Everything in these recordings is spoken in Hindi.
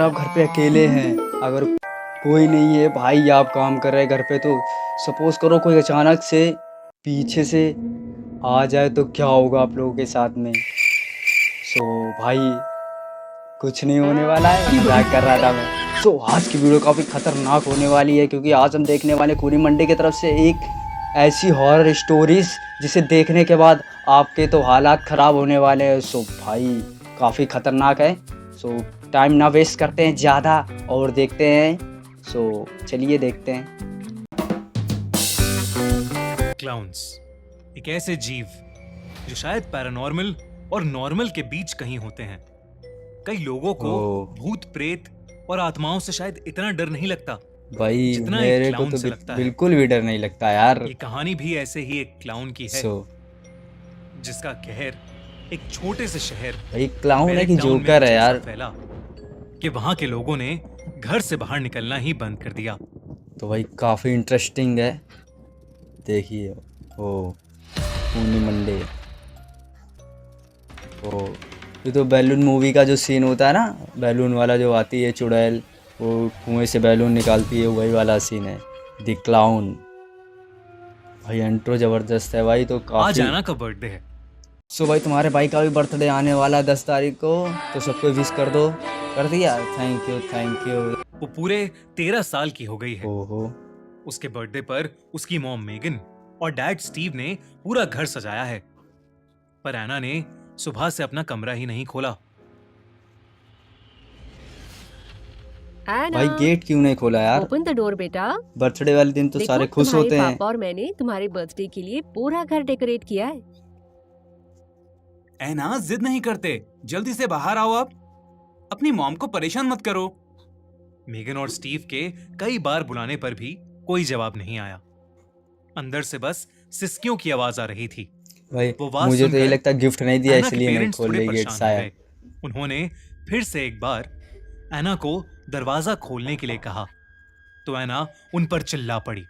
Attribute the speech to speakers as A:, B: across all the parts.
A: आप घर पे अकेले हैं, अगर कोई नहीं है भाई, आप काम कर रहे हैं घर पे, तो सपोज़ करो कोई अचानक से पीछे से आ जाए तो क्या होगा आप लोगों के साथ में? सो भाई कुछ नहीं होने वाला है, मज़ाक कर रहा था मैं। सो आज की वीडियो काफ़ी खतरनाक होने वाली है, क्योंकि आज हम देखने वाले खूनी मंडी की तरफ से एक ऐसी हॉरर स्टोरीज़ जिसे देखने के बाद आपके तो हालात ख़राब होने वाले हैं। सो भाई काफ़ी खतरनाक है। सो टाइम ना वेस्ट करते हैं ज़्यादा और देखते हैं। सो चलिए देखते हैं।
B: क्लाउन्स एक ऐसे जीव जो शायद पैरानॉर्मल और नॉर्मल के बीच कहीं होते हैं। कई लोगों को भूत प्रेत और आत्माओं से शायद इतना डर नहीं लगता
A: भाई
B: जितना एक
A: मेरे को
B: क्लाउन
A: तो
B: से लगता है।
A: बिल्कुल भी डर नहीं लगता यार।
B: ये कहानी भी ऐसे ही एक क्लाउन की है जिसका कहर एक छोटे से शहर
A: भाई क्लाउन है कि
B: बैरेक टाउन में
A: जोकर है
B: ऐसा
A: यार?
B: फैला कि वहां के लोगों ने घर से बाहर निकलना ही बंद कर दिया।
A: तो भाई काफ़ी इंटरेस्टिंग है, देखिए। ओ खूनी मंडी। ओ ये तो बैलून मूवी का जो सीन होता है ना, बैलून वाला जो आती है चुड़ैल, वो कुएं से बैलून निकालती है, वही वाला सीन है द क्लाउन। भाई इंट्रो ज़बरदस्त है भाई। तो
B: आज
A: काफ़ी
B: आना का बर्थडे है।
A: सो भाई तुम्हारे भाई का भी बर्थडे आने वाला है 10 तारीख को, तो सबको विश कर दो। कर दिया? Thank you thank you.
B: वो पूरे 13 साल की हो गई है।
A: ओहो।
B: उसके बर्थडे पर उसकी मॉम मेगन और डैड स्टीव ने पूरा घर सजाया है, पर एना ने सुबह से अपना कमरा ही नहीं खोला।
A: भाई गेट क्यों नहीं खोला यार?
C: ओपन द डोर बेटा।
A: बर्थडे वाले दिन तो
C: देखो,
A: सारे खुश
C: तुम्हारे
A: होते हैं।
C: पापा और मैंने तुम्हारे बर्थडे के लिए पूरा घर डेकोरेट किया है।
D: एना जिद नहीं करते, जल्दी से बाहर आओ। अब अपनी मॉम को परेशान मत करो।
B: मेगन और स्टीव के कई बार बुलाने पर भी कोई जवाब नहीं आया। अंदर से बस सिसकियों की आवाज आ रही थी।
A: भाई
B: वो बात
A: मुझे तो ये
B: सुनकर
A: लगता है गिफ्ट नहीं दिया
B: एना के
A: इसलिए नहीं
B: पेरेंट्स
A: खोल
B: थोड़े
A: रही गेट
B: परेशान हो
A: शायद।
B: गए। उन्होंने फिर से एक बार एना को दरवाजा खोलने के लिए कहा, तो एना उन पर चिल्ला पड़ी।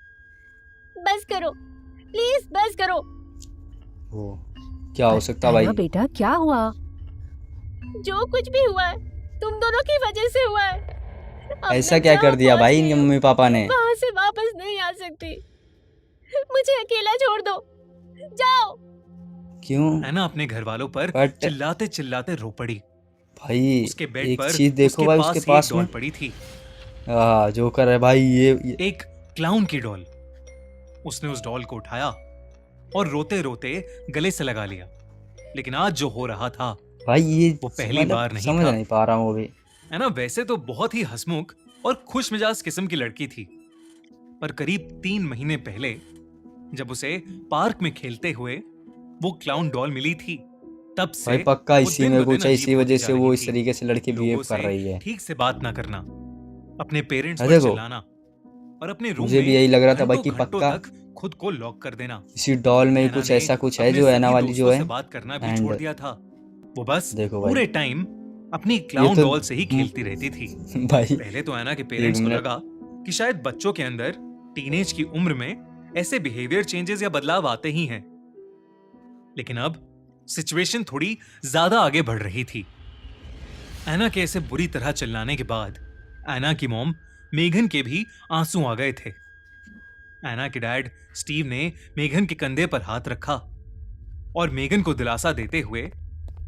E: बस करो प्लीज, बस करो।
A: ओ क्या हो सकता भाई?
C: एना बेटा क्या हुआ?
E: जो कुछ भी हुआ है तुम दोनों की वजह से हुआ है। अब
A: ऐसा
E: मैं
A: क्या
E: जहाँ
A: कर दिया
E: पहुँच
A: भाई
E: गई
A: इनके
E: हूँ,
A: मम्मी पापा ने?
E: वहाँ से वापस नहीं आ सकती। मुझे अकेला छोड़ दो, जाओ।
A: क्यों?
B: एना अपने घर वालों पर
A: बट
B: चिल्लाते चिल्लाते रो पड़ी।
A: भाई
B: उसके बेड
A: एक
B: पर
A: चीज देखो
B: उसके
A: भाई,
B: पास
A: उसके
B: एक
A: पास
B: डॉल
A: में
B: पड़ी थी,
A: जोकर है भाई ये।
B: एक क्लाउन की डॉल। उसने उस डॉल को उठाया और रोते रोते गले से लगा लिया। लेकिन आज जो हो रहा था
A: भाई ये
B: वो पहली बार नहीं
A: समझ
B: था।
A: नहीं पा रहा हूँ अभी।
B: एना वैसे तो बहुत ही हंसमुख और खुश मिजाज किस्म की लड़की थी, पर करीब 3 महीने पहले जब उसे पार्क में खेलते हुए वो क्लाउन डॉल मिली थी, तब से
A: भाई पक्का
B: वो
A: इसी
B: दिन
A: में
B: ब दिन
A: कुछ है, इसी
B: अजीब
A: वजह
B: होती
A: से
B: जा
A: वो
B: रही
A: इस
B: थी।
A: तरीके से लड़की बिहेव
B: लोगों
A: कर
B: से
A: रही है।
B: ठीक से बात ना करना, अपने पेरेंट्स
A: हाँ
B: पर
A: देखो,
B: चिल्लाना और अपने रूम
A: मुझे
B: में
A: भी यही लग रहा था भाई कि
B: घंटों
A: पक्का
B: तक खुद को लॉक कर देना।
A: इसी डॉल में ही
B: एना
A: कुछ
B: ने
A: ऐसा कुछ है
B: अपने
A: जो एना
B: सभी
A: वाली जो
B: दोस्तों
A: है।
B: से बात करना भी
A: एंड
B: छोड़ दिया था। वो बस
A: देखो भाई
B: पूरे टाइम अपनी
A: ये
B: क्लाउन
A: तो
B: डॉल से ही खेलती रहती थी।
A: भाई
B: पहले तो एना के
A: एक
B: पेरेंट्स को
A: मिनट।
B: लगा कि शायद बच्चों के अंदर टीनेज की उम्र में ऐसे बिहेवियर चेंजेस या बदलाव आते ही हैं, लेकिन अब सिचुएशन थोड़ी ज्यादा आगे बढ़ रही थी। एना के ऐसे बुरी तरह चिल्लाने के बाद एना की मॉम मेघन के भी आंसू आ गए थे। एना के डैड स्टीव ने मेघन के कंधे पर हाथ रखा और मेघन को दिलासा देते हुए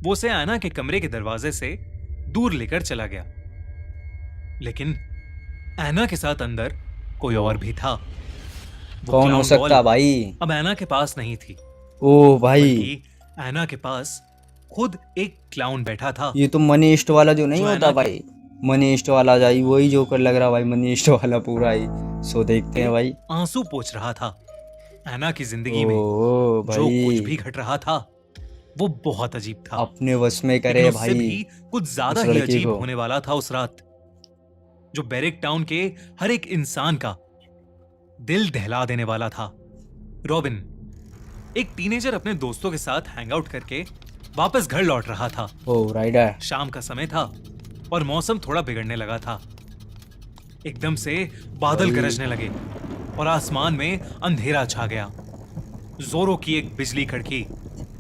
B: वो उसे एना के कमरे के दरवाजे से दूर लेकर चला गया। लेकिन एना के साथ अंदर कोई और भी था। वो
A: कौन हो
B: क्लाउन
A: सकता
B: डॉल
A: भाई?
B: अब एना के पास नहीं थी,
A: ओ भाई
B: बल्कि एना के पास खुद एक क्लाउन बैठा था।
A: ये तो मनी ईस्ट वाला जो नहीं
B: जो
A: होता
B: एना के
A: भाई, मनी ईस्ट वाला जाई वही जोकर लग रहा भाई, मनी ईस्ट वाला पूरा ही। सो देखते हैं भाई।
B: आंसू पोंछ रहा था। एना की जिंदगी में
A: ओ
B: जो कुछ भी
A: भाई
B: घट रहा था वो बहुत अजीब था।
A: अपने वश में करे
B: लेकिन उससे
A: भाई
B: भी कुछ ज्यादा
A: उस
B: ही
A: लड़की
B: अजीब
A: को।
B: होने वाला था उस रात, जो बैरेक टाउन के हर एक इंसान का दिल दहला देने वाला था। रॉबिन, एक टीनेजर, अपने दोस्तों के साथ हैंगआउट करके वापस घर लौट रहा था।
A: ओ राइडर।
B: शाम का समय था और मौसम थोड़ा बिगड़ने लगा था। एकदम से बादल
A: भाई।
B: गरजने लगे और आसमान में अंधेरा छा गया। जोरों की एक बिजली कड़की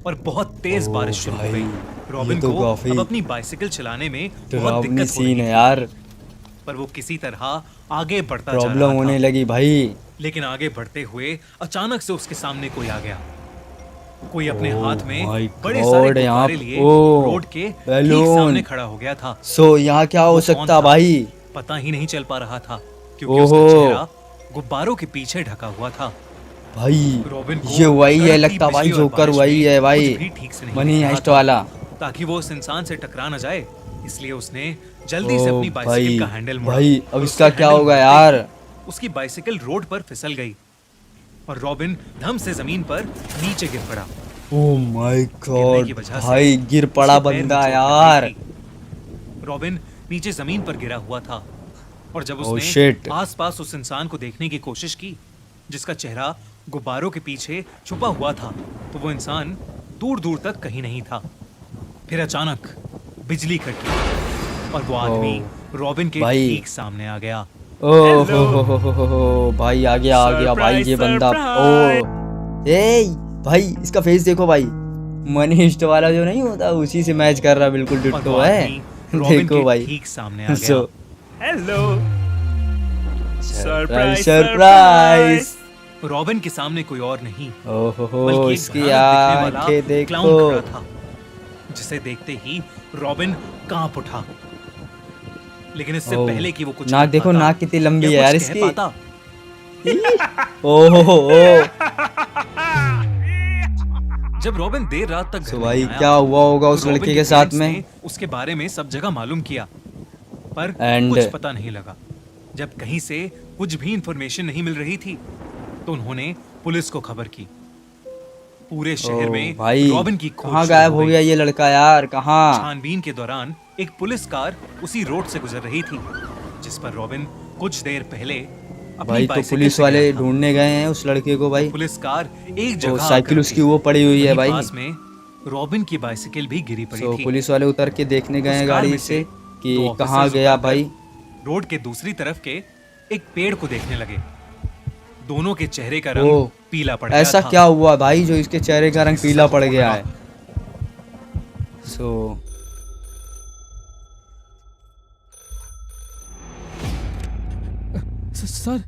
B: और बहुत तेज
A: ओ
B: बारिश शुरू हो
A: भाई,
B: गई। रॉबिन
A: ये तो
B: को
A: काफी
B: अब अपनी बाइसिकल चलाने में बहुत
A: डरावनी
B: दिक्कत हो
A: सीन
B: रही
A: है
B: थी।
A: यार।
B: पर वो किसी तरह आगे बढ़ता जा
A: प्रॉब्लम
B: रहा
A: होने
B: था।
A: लगी भाई।
B: लेकिन आगे बढ़ते हुए अचानक से उसके सामने कोई आ गया। कोई अपने
A: Oh
B: हाथ में
A: my
B: बड़े
A: God,
B: सारे
A: यहाँ
B: गुब्बारे लिए
A: ओ,
B: रोड के ठीक
A: बैलून।
B: सामने खड़ा हो गया था।
A: सो यहाँ क्या हो
B: वो कौन
A: सकता
B: था?
A: भाई?
B: पता ही नहीं चल पा रहा था क्योंकि उसका
A: ओहो।
B: चेहरा गुब्बारों के पीछे ढका हुआ था।
A: भाई
B: रॉबिन को
A: ये वही है
B: कड़कती
A: लगता भाई,
B: बिजली और
A: जोकर
B: बारिश
A: वही
B: में
A: है भाई,
B: कुछ भी ठीक से नहीं
A: मनी
B: दिख रहा
A: हाइस्ट
B: था।
A: वाला।
B: ताकि वो उस इंसान से टकरा न जाए, इसलिए उसने जल्दी से
A: ओ
B: अपनी बाइसिकल
A: भाई,
B: का हैंडल मोड़ा।
A: भाई अब
B: और
A: इसका
B: उसके
A: क्या
B: हैंडल
A: होगा
B: मोड़ते
A: यार?
B: ही उसकी बाइसिकल रोड पर फिसल गई और रॉबिन धम से जमीन पर नीचे गिर पड़ा।
A: ओ माय
B: गिरने की
A: गॉड
B: वजह से
A: भाई, गिर पड़ा
B: उसके पैर में
A: बंदा
B: चोट लग
A: यार।
B: गई थी। रॉबिन नीचे जमीन पर गिरा हुआ था और जब
A: Oh
B: उसने
A: shit।
B: आसपास उस इंसान को देखने की कोशिश की जिसका चेहरा गुब्बारों के पीछे छुपा हुआ था, तो वो इंसान दूर दूर तक कहीं नहीं था। फिर अचानक बिजली कड़की और वो आदमी रॉबिन के
A: भाई।
B: ठीक सामने आ गया।
A: ओ हो भाई, आ गया भाई ये बंदा। ओ ए भाई, इसका फेस देखो भाई, मनी हिस्ट वाला जो नहीं होता उसी से मैच कर रहा, बिल्कुल
B: और
A: डिट्टो
B: वो
A: है।
B: आदमी रॉबिन
A: देखो
B: के
A: भाई।
B: ठीक सामने आ गया।
A: So
D: hello.
A: Surprise surprise.
B: Robin के सामने कोई और नहीं
A: ओहो
B: बल्कि एक
A: इसकी
B: भयानक दिखने वाला
A: आंखें
B: क्लाउन
A: देखो।
B: खड़ा था, जिसे देखते ही रॉबिन कांप उठा। लेकिन इससे
A: ओह,
B: पहले कि वो कुछ
A: नाक
B: कर
A: देखो,
B: पाता
A: नाक कितनी लंबी
B: या
A: है यार
B: कुछ कह
A: इसकी।
B: पाता,
A: ओहो
B: जब रॉबिन देर रात तक घर
A: तो
B: नहीं
A: भाई
B: आया,
A: क्या हुआ होगा उस
B: तो रॉबिन
A: लड़के
B: के
A: के साथ
B: पेरेंट्स
A: में?
B: ने उसके बारे में सब जगह मालूम किया, पर
A: And-
B: कुछ पता नहीं लगा। जब कहीं से कुछ भी इंफॉर्मेशन नहीं मिल रही थी, तो उन्होंने पुलिस को खबर की। पूरे शहर
A: ओ
B: में
A: भाई,
B: रॉबिन की खोज
A: कहाँ
B: शुरू
A: गायब हो
B: गई।
A: गया ये लड़का यार? कहाँ?
B: छानबीन के दौरान एक पुलिस कार उसी रोड से गुजर रही थी जिस पर रॉबिन कुछ देर पहले अपनी
A: भाई तो
B: बाइसिकल
A: पुलिस
B: से
A: वाले
B: गया था।
A: ढूंढने गए हैं उस लड़के को भाई।
B: पुलिस कार एक
A: तो
B: जगह
A: साइकिल
B: आकर
A: उसकी
B: रुकी।
A: वो पड़ी हुई है
B: वहीं
A: भाई।
B: पास में रॉबिन की बाइसिकल भी गिरी पड़ी
A: तो
B: थी।
A: पुलिस वाले उतर के देखने गए
B: उस
A: हैं
B: कार
A: गाड़ी
B: में
A: से
B: दो
A: कि
B: ऑफिसर्स
A: कहाँ गया
B: उतरकर
A: भाई।
B: रोड के दूसरी तरफ के एक पेड़ को देखने लगे। दोनों के चेहरे का
A: ओ,
B: रंग पीला पड़ गया
A: ऐसा
B: था।
A: क्या हुआ भाई जो इसके चेहरे का रंग पीला पड़ गया है? सो
F: सर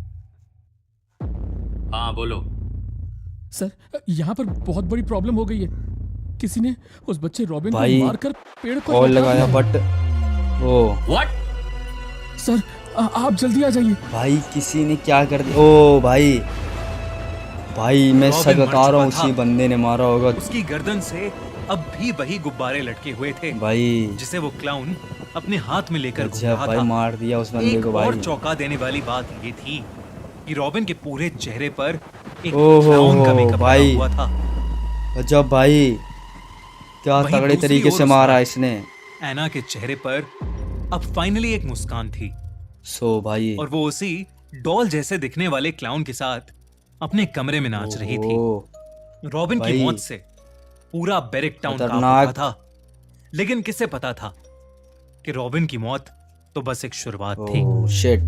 G: हाँ बोलो।
F: सर, यहाँ पर बहुत बड़ी प्रॉब्लम हो गई है। किसी ने उस बच्चे रॉबिन को
A: भाई,
F: मारकर पेड़ पर
A: कॉल
F: लटका
A: लगाया
F: दिया।
A: But oh
G: what?
F: सर, आप जल्दी आ जाइए।
A: भाई किसी ने क्या कर दिया? ओ भाई, भाई मैं
B: रॉबिन
A: सच
B: मर
A: बता रहा हूँ,
B: चुका
A: उसी
B: था।
A: बंदे ने मारा होगा
B: उसकी गर्दन से अब भी वही गुब्बारे लटके हुए थे
A: भाई।
B: जिसे वो क्लाउन अपने हाथ में लेकर घूम
A: अच्छा
B: रहा
A: भाई,
B: था।
A: मार दिया उस बंदे
B: एक
A: को
B: और
A: भाई।
B: चौंका देने वाली बात ये थी कि रॉबिन के पूरे चेहरे पर एक
A: ओहो
B: क्लाउन का मेकअप
A: भाई।
B: लगा हुआ था।
A: जब भाई क्या
B: वहीं
A: तगड़े
B: दूसरी
A: तरीके
B: ओर
A: से
B: उसका-
A: मारा इसने।
B: एना के चेहरे पर अब फाइनली एक मुस्कान थी
A: सो भाई
B: और वो उसी डॉल जैसे दिखने वाले क्लाउन के साथ अपने कमरे में नाच रही थी।
A: ओहो,
B: रॉबिन की
A: भाई।
B: मौत से पूरा बेरिक टाउन कांप
A: खतरनाक।
B: उठा था, लेकिन किसे पता था कि रॉबिन की मौत तो बस एक शुरुआत थी।
A: Oh shit.